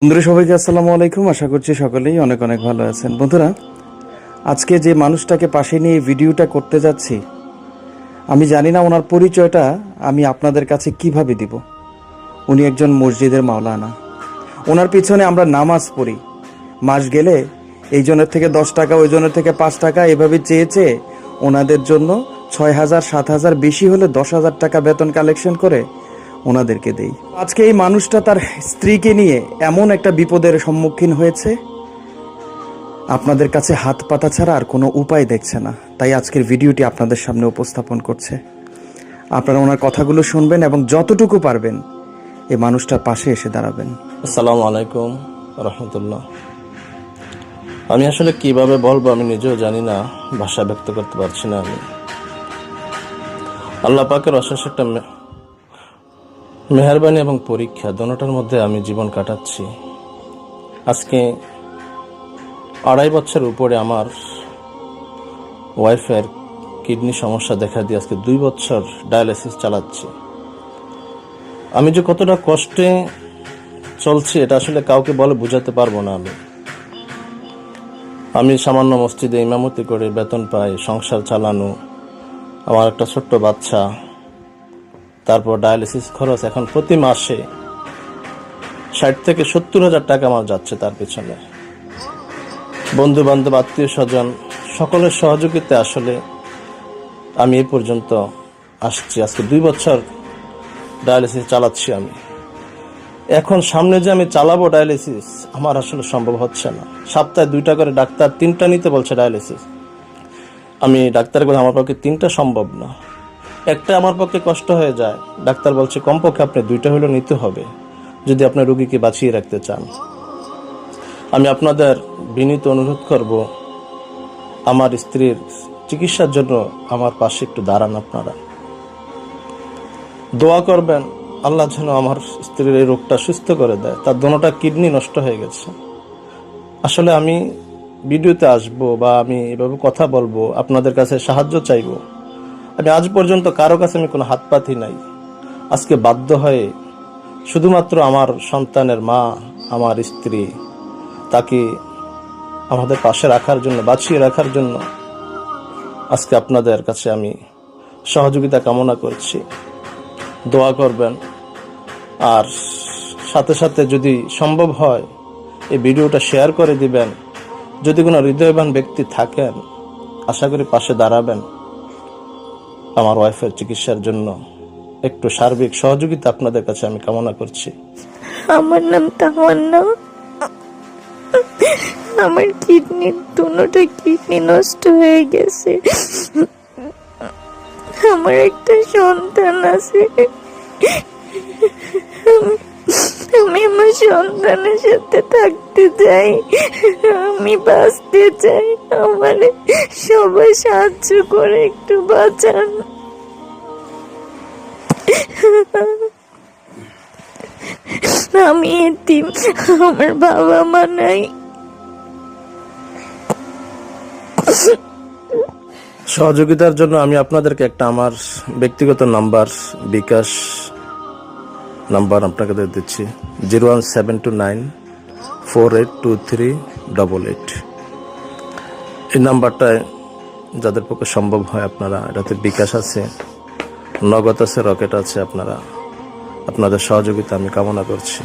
বন্ধুরা সবাইকে আসসালামু আলাইকুম। আশা করছি সকলেই অনেক অনেক ভালো আছেন। বন্ধুরা, আজকে যে মানুষটাকে পাশে নিয়ে ভিডিওটা করতে যাচ্ছি, আমি জানি না ওনার পরিচয়টা আমি আপনাদের কাছে কিভাবে দিব। উনি একজন মসজিদের মাওলানা। ওনার পিছনে আমরা নামাজ পড়ি, মাস গেলে এই জনের থেকে 10 টাকা, ওই জনের থেকে 5 টাকা, এভাবে চেয়ে চেয়ে ওনাদের জন্য 6,000 7,000, বেশি হলে 10,000 টাকা বেতন কালেকশন করে ওনাদেরকে দেই। আজকে এই মানুষটা তার স্ত্রীকে নিয়ে এমন একটা বিপদের সম্মুখীন হয়েছে, আপনাদের কাছে হাত পাতা ছাড়া আর কোনো উপায় দেখছে না। তাই আজকের ভিডিওটি আপনাদের সামনে উপস্থাপন করছে। আপনারা ওনার কথাগুলো শুনবেন এবং যতটুকু পারবেন এই মানুষটার পাশে এসে দাঁড়াবেন। আসসালামু আলাইকুম রহমতুল্লাহ। আমি আসলে কিভাবে বলবো আমি নিজেও জানি না, ভাষা ব্যক্ত করতে পারছি না। আমি আল্লাহ পাকের অশেষ একটা মেহেরবানি এবং পরীক্ষা, দোনোটার মধ্যে আমি জীবন কাটাচ্ছি। আজকে 2.5 বছর উপরে আমার ওয়াইফের কিডনি সমস্যা দেখা দিয়ে আজকে 2 বছর ডায়ালিসিস চালাচ্ছি। আমি যে কতটা কষ্টে চলছি এটা আসলে কাউকে বলে বোঝাতে পারবো না। আমি সামান্য মসজিদে ইমামতি করে বেতন পাই, সংসার চালানো, আমার একটা ছোট্ট বাচ্চা, তারপর ডায়ালিসিস খরচ। এখন প্রতি মাসে 60 থেকে 70,000 টাকা আমার যাচ্ছে তার পিছনে। বন্ধু বান্ধব, আত্মীয় স্বজন, সকলের সহযোগিতা আসলে আমি এই পর্যন্ত আসছি। আজকে 2 বছর ডায়ালিসিস চালাচ্ছি আমি। এখন সামনে যে আমি চালাবো ডায়ালিসিস, আমার আসলে সম্ভব হচ্ছে না। সপ্তাহে 2টা করে ডাক্তার 3টা নিতে বলছে ডায়ালিসিস। আমি ডাক্তারের কথা, আমার পক্ষে 3টা সম্ভব না। একটা আমার পক্ষে কষ্ট হয়ে যায়। ডাক্তার বলছে কমপক্ষে আপনি 2টা হলেও নিতে হবে যদি আপনার রোগীকে বাঁচিয়ে রাখতে চান। আমি আপনাদের বিনীত অনুরোধ করব, আমার স্ত্রীর চিকিৎসার জন্য আমার পাশে একটু দাঁড়ান। আপনারা দোয়া করবেন আল্লাহ যেন আমার স্ত্রীর এই রোগটা সুস্থ করে দেয়। তার দোনোটা কিডনি নষ্ট হয়ে গেছে। আসলে আমি ভিডিওতে আসব বা আমি এভাবে কথা বলবো, আপনাদের কাছে সাহায্য চাইব, আমি আজ পর্যন্ত কারো কাছে আমি কোনো হাত পাতি নাই। আজকে বাধ্য হয়ে শুধুমাত্র আমার সন্তানের মা, আমার স্ত্রী, তাকে আমাদের পাশে রাখার জন্য, বাঁচিয়ে রাখার জন্য আজকে আপনাদের কাছে আমি সহযোগিতা কামনা করছি। দোয়া করবেন। আর সাথে সাথে যদি সম্ভব হয় এই ভিডিওটা শেয়ার করে দিবেন। যদি কোনো হৃদয়বান ব্যক্তি থাকেন, আশা করি পাশে দাঁড়াবেন। আমার ওয়াইফের চিকিৎসার জন্য একটু সার্বিক সহযোগিতা আপনাদের কাছে আমি কামনা করছি। আমার নাম তামান্না। আমার দুটোটা কিডনি নষ্ট হয়ে গেছে। আমার একটা সন্তান আছে। আমি আমার সন্তানের সাথে থাকতে চাই, আমি বাঁচতে চাই। আমার সবাই সাহায্য করে একটু বাঁচান। আমি এতিম, আমার বাবা মা নাই। সহযোগিতার জন্য আমি আপনাদেরকে একটা আমার ব্যক্তিগত নাম্বার, বিকাশ নাম্বার আপনাকে দিচ্ছি, 01729482388। এই নাম্বারটায় যাদের পক্ষে সম্ভব হয় আপনারা, এটাতে বিকাশ আছে, নগদ আছে, রকেট আছে। আপনাদের সহযোগিতা আমি কামনা করছি।